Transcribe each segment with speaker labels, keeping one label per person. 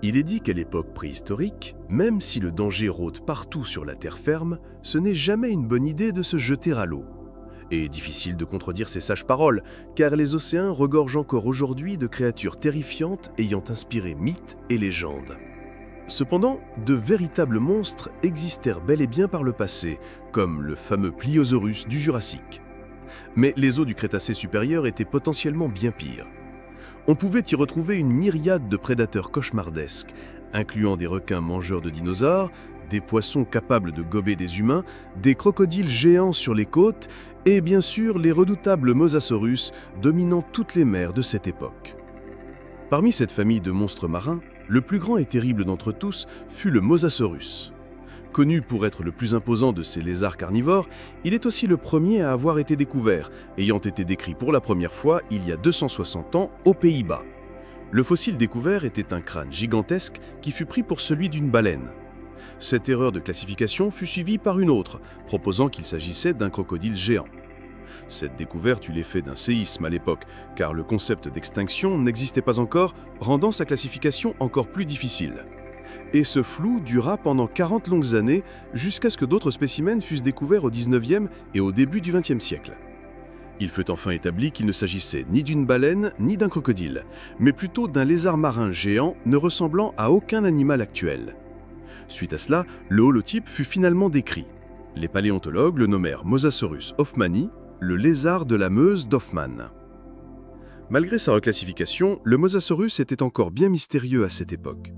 Speaker 1: Il est dit qu'à l'époque préhistorique, même si le danger rôde partout sur la terre ferme, ce n'est jamais une bonne idée de se jeter à l'eau. Et difficile de contredire ces sages paroles, car les océans regorgent encore aujourd'hui de créatures terrifiantes ayant inspiré mythes et légendes. Cependant, de véritables monstres existèrent bel et bien par le passé, comme le fameux Pliosaurus du Jurassique. Mais les eaux du Crétacé supérieur étaient potentiellement bien pires. On pouvait y retrouver une myriade de prédateurs cauchemardesques, incluant des requins mangeurs de dinosaures, des poissons capables de gober des humains, des crocodiles géants sur les côtes et bien sûr les redoutables Mosasaurus dominant toutes les mers de cette époque. Parmi cette famille de monstres marins, le plus grand et terrible d'entre tous fut le Mosasaurus. Connu pour être le plus imposant de ces lézards carnivores, il est aussi le premier à avoir été découvert, ayant été décrit pour la première fois il y a 260 ans aux Pays-Bas. Le fossile découvert était un crâne gigantesque qui fut pris pour celui d'une baleine. Cette erreur de classification fut suivie par une autre, proposant qu'il s'agissait d'un crocodile géant. Cette découverte eut l'effet d'un séisme à l'époque, car le concept d'extinction n'existait pas encore, rendant sa classification encore plus difficile. Et ce flou dura pendant 40 longues années, jusqu'à ce que d'autres spécimens fussent découverts au XIXe et au début du XXe siècle. Il fut enfin établi qu'il ne s'agissait ni d'une baleine ni d'un crocodile, mais plutôt d'un lézard marin géant ne ressemblant à aucun animal actuel. Suite à cela, le holotype fut finalement décrit. Les paléontologues le nommèrent Mosasaurus hoffmanni, le lézard de la Meuse d'Hoffmann. Malgré sa reclassification, le Mosasaurus était encore bien mystérieux à cette époque.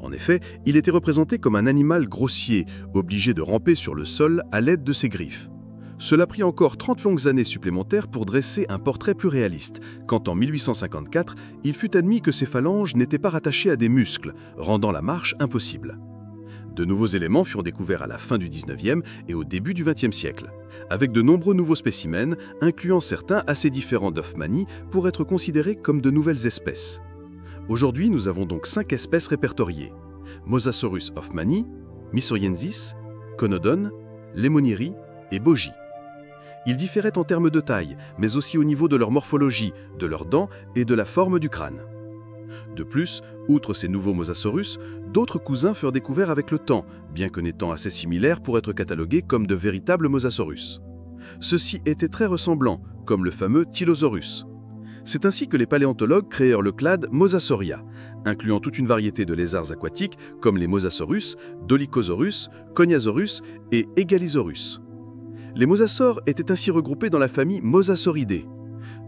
Speaker 1: En effet, il était représenté comme un animal grossier, obligé de ramper sur le sol à l'aide de ses griffes. Cela prit encore 30 longues années supplémentaires pour dresser un portrait plus réaliste, quand en 1854, il fut admis que ses phalanges n'étaient pas rattachées à des muscles, rendant la marche impossible. De nouveaux éléments furent découverts à la fin du XIXe et au début du XXe siècle, avec de nombreux nouveaux spécimens, incluant certains assez différents d'Hoffmanni pour être considérés comme de nouvelles espèces. Aujourd'hui, nous avons donc 5 espèces répertoriées: Mosasaurus hoffmanni, Missouriensis, Conodon, Lemonieri et Bogie. Ils différaient en termes de taille, mais aussi au niveau de leur morphologie, de leurs dents et de la forme du crâne. De plus, outre ces nouveaux Mosasaurus, d'autres cousins furent découverts avec le temps, bien que n'étant assez similaires pour être catalogués comme de véritables Mosasaurus. Ceux-ci étaient très ressemblants, comme le fameux Tylosaurus. C'est ainsi que les paléontologues créèrent le clade Mosasauria, incluant toute une variété de lézards aquatiques comme les Mosasaurus, Dolichosaurus, Cognasaurus et Egalisaurus. Les mosasaures étaient ainsi regroupés dans la famille Mosasauridae.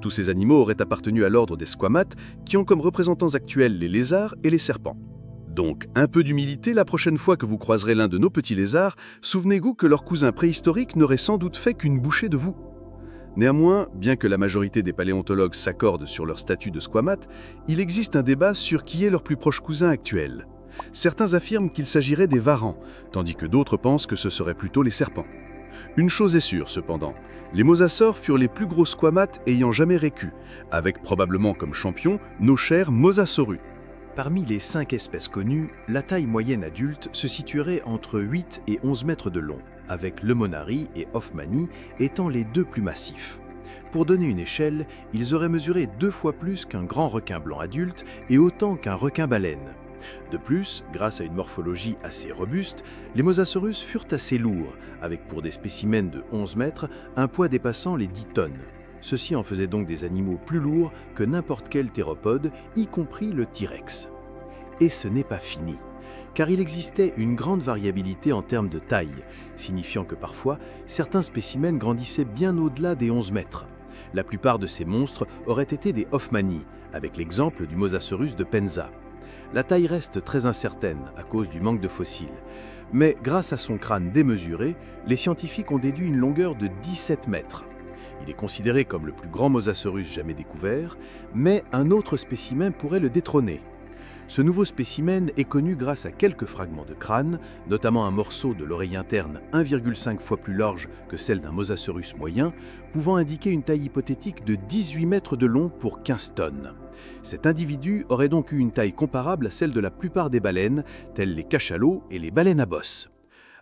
Speaker 1: Tous ces animaux auraient appartenu à l'ordre des squamates, qui ont comme représentants actuels les lézards et les serpents. Donc, un peu d'humilité la prochaine fois que vous croiserez l'un de nos petits lézards, souvenez-vous que leur cousin préhistorique n'aurait sans doute fait qu'une bouchée de vous. Néanmoins, bien que la majorité des paléontologues s'accordent sur leur statut de squamate, il existe un débat sur qui est leur plus proche cousin actuel. Certains affirment qu'il s'agirait des varans, tandis que d'autres pensent que ce seraient plutôt les serpents. Une chose est sûre cependant, les mosasaures furent les plus gros squamates ayant jamais vécu, avec probablement comme champion nos chers Mosasaurus.
Speaker 2: Parmi les 5 espèces connues, la taille moyenne adulte se situerait entre 8 et 11 mètres de long, avec Lemonari et Hoffmanni étant les deux plus massifs. Pour donner une échelle, ils auraient mesuré 2 fois plus qu'un grand requin blanc adulte et autant qu'un requin-baleine. De plus, grâce à une morphologie assez robuste, les Mosasaurus furent assez lourds, avec pour des spécimens de 11 mètres un poids dépassant les 10 tonnes. Ceci en faisait donc des animaux plus lourds que n'importe quel théropode, y compris le T-Rex. Et ce n'est pas fini, car il existait une grande variabilité en termes de taille, signifiant que parfois, certains spécimens grandissaient bien au-delà des 11 mètres. La plupart de ces monstres auraient été des Hoffmanni, avec l'exemple du Mosasaurus de Penza. La taille reste très incertaine à cause du manque de fossiles, mais grâce à son crâne démesuré, les scientifiques ont déduit une longueur de 17 mètres. Il est considéré comme le plus grand Mosasaurus jamais découvert, mais un autre spécimen pourrait le détrôner. Ce nouveau spécimen est connu grâce à quelques fragments de crâne, notamment un morceau de l'oreille interne 1,5 fois plus large que celle d'un Mosasaurus moyen, pouvant indiquer une taille hypothétique de 18 mètres de long pour 15 tonnes. Cet individu aurait donc eu une taille comparable à celle de la plupart des baleines, telles les cachalots et les baleines à bosse.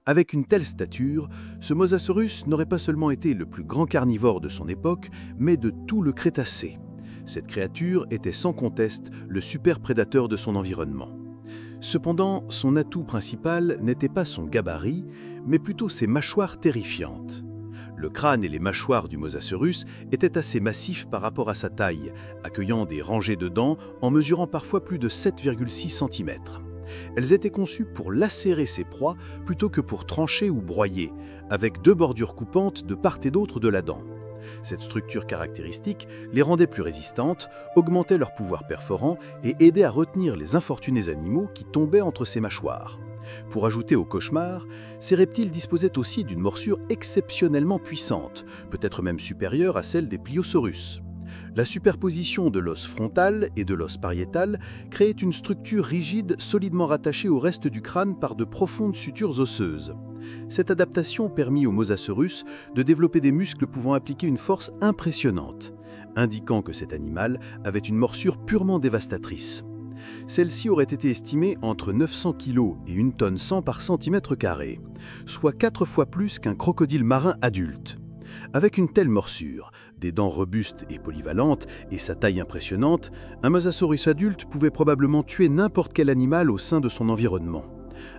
Speaker 2: Avec une telle stature, ce Mosasaurus n'aurait pas seulement été le plus grand carnivore de son époque, mais de tout le Crétacé. Cette créature était sans conteste le super prédateur de son environnement. Cependant, son atout principal n'était pas son gabarit, mais plutôt ses mâchoires terrifiantes. Le crâne et les mâchoires du Mosasaurus étaient assez massifs par rapport à sa taille, accueillant des rangées de dents en mesurant parfois plus de 7,6 cm. Elles étaient conçues pour lacérer ses proies plutôt que pour trancher ou broyer, avec 2 bordures coupantes de part et d'autre de la dent. Cette structure caractéristique les rendait plus résistantes, augmentait leur pouvoir perforant et aidait à retenir les infortunés animaux qui tombaient entre ses mâchoires. Pour ajouter au cauchemar, ces reptiles disposaient aussi d'une morsure exceptionnellement puissante, peut-être même supérieure à celle des pliosaurus. La superposition de l'os frontal et de l'os pariétal créait une structure rigide solidement rattachée au reste du crâne par de profondes sutures osseuses. Cette adaptation permit au Mosasaurus de développer des muscles pouvant appliquer une force impressionnante, indiquant que cet animal avait une morsure purement dévastatrice. Celle-ci aurait été estimée entre 900 kg et 1 tonne 100 par centimètre carré, soit 4 fois plus qu'un crocodile marin adulte. Avec une telle morsure, des dents robustes et polyvalentes et sa taille impressionnante, un Mosasaurus adulte pouvait probablement tuer n'importe quel animal au sein de son environnement.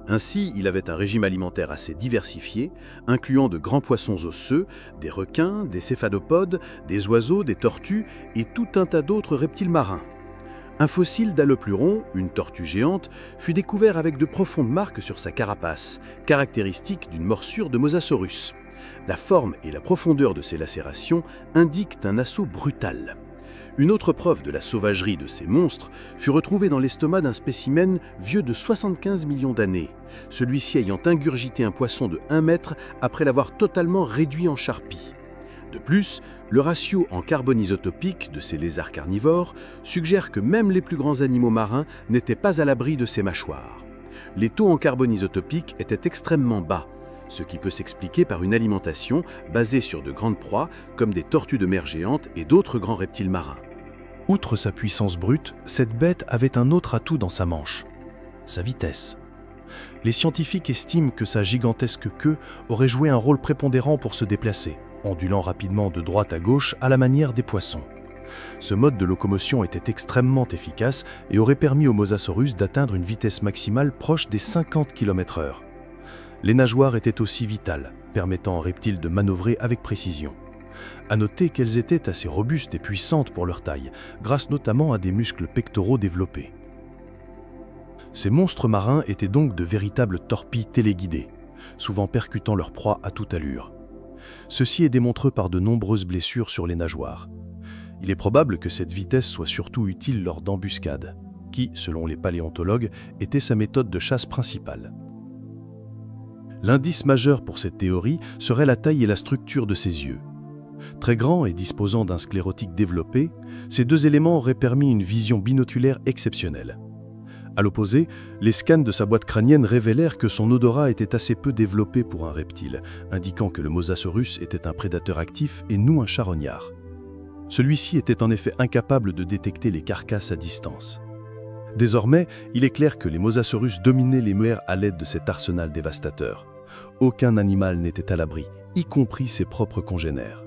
Speaker 2: Ainsi, il avait un régime alimentaire assez diversifié, incluant de grands poissons osseux, des requins, des céphalopodes, des oiseaux, des tortues et tout un tas d'autres reptiles marins. Un fossile d'Halopluron, une tortue géante, fut découvert avec de profondes marques sur sa carapace, caractéristique d'une morsure de Mosasaurus. La forme et la profondeur de ces lacérations indiquent un assaut brutal. Une autre preuve de la sauvagerie de ces monstres fut retrouvée dans l'estomac d'un spécimen vieux de 75 millions d'années, celui-ci ayant ingurgité un poisson de 1 mètre après l'avoir totalement réduit en charpie. De plus, le ratio en carbone isotopique de ces lézards carnivores suggère que même les plus grands animaux marins n'étaient pas à l'abri de ces mâchoires. Les taux en carbone isotopique étaient extrêmement bas, ce qui peut s'expliquer par une alimentation basée sur de grandes proies comme des tortues de mer géantes et d'autres grands reptiles marins.
Speaker 3: Outre sa puissance brute, cette bête avait un autre atout dans sa manche, sa vitesse. Les scientifiques estiment que sa gigantesque queue aurait joué un rôle prépondérant pour se déplacer, ondulant rapidement de droite à gauche à la manière des poissons. Ce mode de locomotion était extrêmement efficace et aurait permis au Mosasaurus d'atteindre une vitesse maximale proche des 50 km/h. Les nageoires étaient aussi vitales, permettant aux reptiles de manœuvrer avec précision. À noter qu'elles étaient assez robustes et puissantes pour leur taille, grâce notamment à des muscles pectoraux développés. Ces monstres marins étaient donc de véritables torpilles téléguidées, souvent percutant leur proie à toute allure. Ceci est démontré par de nombreuses blessures sur les nageoires. Il est probable que cette vitesse soit surtout utile lors d'embuscades, qui, selon les paléontologues, était sa méthode de chasse principale. L'indice majeur pour cette théorie serait la taille et la structure de ses yeux. Très grands et disposant d'un sclérotique développé, ces 2 éléments auraient permis une vision binoculaire exceptionnelle. À l'opposé, les scans de sa boîte crânienne révélèrent que son odorat était assez peu développé pour un reptile, indiquant que le Mosasaurus était un prédateur actif et non un charognard. Celui-ci était en effet incapable de détecter les carcasses à distance. Désormais, il est clair que les Mosasaurus dominaient les mers à l'aide de cet arsenal dévastateur. Aucun animal n'était à l'abri, y compris ses propres congénères.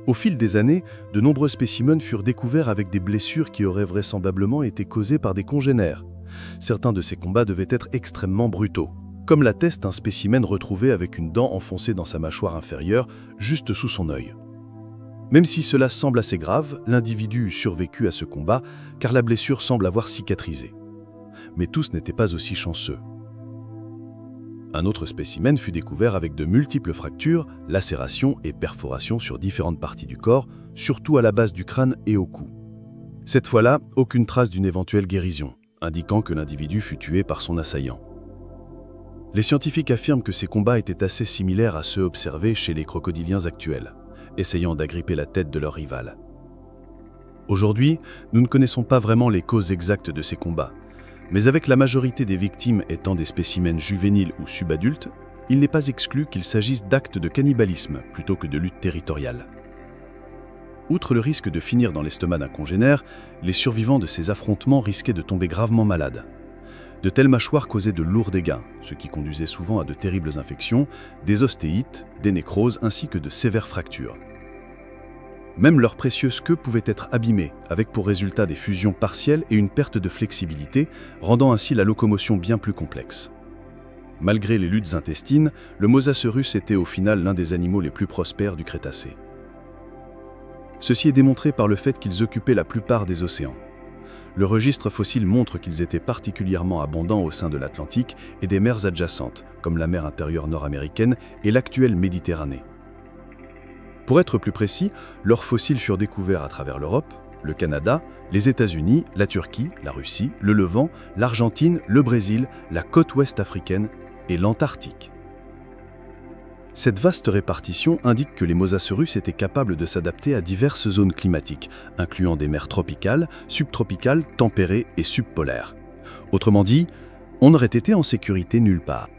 Speaker 3: Au fil des années, de nombreux spécimens furent découverts avec des blessures qui auraient vraisemblablement été causées par des congénères. Certains de ces combats devaient être extrêmement brutaux, comme l'atteste un spécimen retrouvé avec une dent enfoncée dans sa mâchoire inférieure, juste sous son œil. Même si cela semble assez grave, l'individu eut survécu à ce combat, car la blessure semble avoir cicatrisé. Mais tous n'étaient pas aussi chanceux. Un autre spécimen fut découvert avec de multiples fractures, lacérations et perforations sur différentes parties du corps, surtout à la base du crâne et au cou. Cette fois-là, aucune trace d'une éventuelle guérison, indiquant que l'individu fut tué par son assaillant. Les scientifiques affirment que ces combats étaient assez similaires à ceux observés chez les crocodiliens actuels, essayant d'agripper la tête de leur rival. Aujourd'hui, nous ne connaissons pas vraiment les causes exactes de ces combats, mais avec la majorité des victimes étant des spécimens juvéniles ou subadultes, il n'est pas exclu qu'il s'agisse d'actes de cannibalisme plutôt que de lutte territoriale. Outre le risque de finir dans l'estomac d'un congénère, les survivants de ces affrontements risquaient de tomber gravement malades. De telles mâchoires causaient de lourds dégâts, ce qui conduisait souvent à de terribles infections, des ostéites, des nécroses ainsi que de sévères fractures. Même leurs précieuses queues pouvaient être abîmées, avec pour résultat des fusions partielles et une perte de flexibilité, rendant ainsi la locomotion bien plus complexe. Malgré les luttes intestines, le Mosasaurus était au final l'un des animaux les plus prospères du Crétacé. Ceci est démontré par le fait qu'ils occupaient la plupart des océans. Le registre fossile montre qu'ils étaient particulièrement abondants au sein de l'Atlantique et des mers adjacentes, comme la mer intérieure nord-américaine et l'actuelle Méditerranée. Pour être plus précis, leurs fossiles furent découverts à travers l'Europe, le Canada, les États-Unis, la Turquie, la Russie, le Levant, l'Argentine, le Brésil, la côte ouest africaine et l'Antarctique. Cette vaste répartition indique que les Mosasaurus étaient capables de s'adapter à diverses zones climatiques, incluant des mers tropicales, subtropicales, tempérées et subpolaires. Autrement dit, on n'aurait été en sécurité nulle part.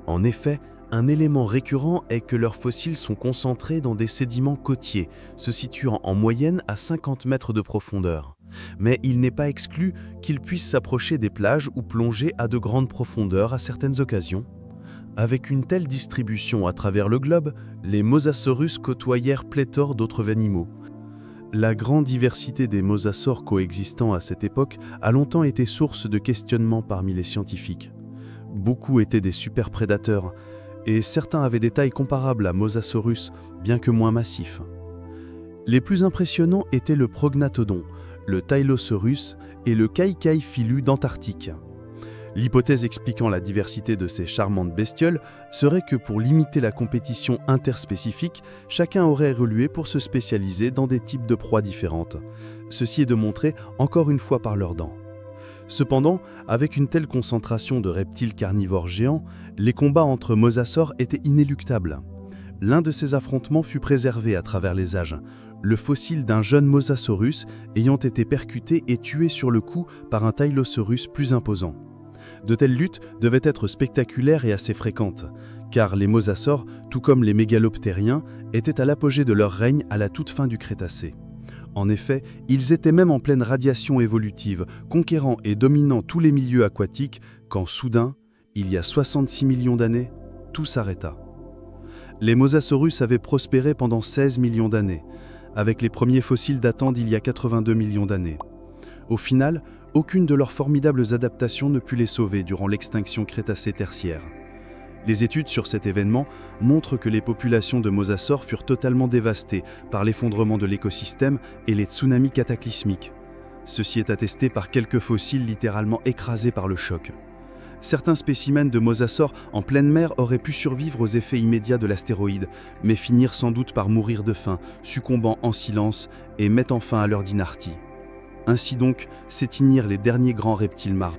Speaker 2: En effet, un élément récurrent est que leurs fossiles sont concentrés dans des sédiments côtiers, se situant en moyenne à 50 mètres de profondeur. Mais il n'est pas exclu qu'ils puissent s'approcher des plages ou plonger à de grandes profondeurs à certaines occasions. Avec une telle distribution à travers le globe, les Mosasaurus côtoyèrent pléthore d'autres animaux. La grande diversité des mosasaures coexistant à cette époque a longtemps été source de questionnements parmi les scientifiques. Beaucoup étaient des superprédateurs, et certains avaient des tailles comparables à Mosasaurus, bien que moins massifs. Les plus impressionnants étaient le Prognathodon, le Tylosaurus et le Kaikai-Filu d'Antarctique. L'hypothèse expliquant la diversité de ces charmantes bestioles serait que pour limiter la compétition interspécifique, chacun aurait évolué pour se spécialiser dans des types de proies différentes. Ceci est démontré encore une fois par leurs dents. Cependant, avec une telle concentration de reptiles carnivores géants, les combats entre mosasaures étaient inéluctables. L'un de ces affrontements fut préservé à travers les âges, le fossile d'un jeune Mosasaurus ayant été percuté et tué sur le coup par un Tylosaurus plus imposant. De telles luttes devaient être spectaculaires et assez fréquentes, car les mosasaures, tout comme les mégaloptériens, étaient à l'apogée de leur règne à la toute fin du Crétacé. En effet, ils étaient même en pleine radiation évolutive, conquérant et dominant tous les milieux aquatiques, quand soudain, il y a 66 millions d'années, tout s'arrêta. Les Mosasaurus avaient prospéré pendant 16 millions d'années, avec les premiers fossiles datant d'il y a 82 millions d'années. Au final, aucune de leurs formidables adaptations ne put les sauver durant l'extinction Crétacé-Tertiaire. Les études sur cet événement montrent que les populations de mosasaures furent totalement dévastées par l'effondrement de l'écosystème et les tsunamis cataclysmiques. Ceci est attesté par quelques fossiles littéralement écrasés par le choc. Certains spécimens de mosasaures en pleine mer auraient pu survivre aux effets immédiats de l'astéroïde, mais finirent sans doute par mourir de faim, succombant en silence et mettant fin à leur dynastie. Ainsi donc s'éteignirent les derniers grands reptiles marins.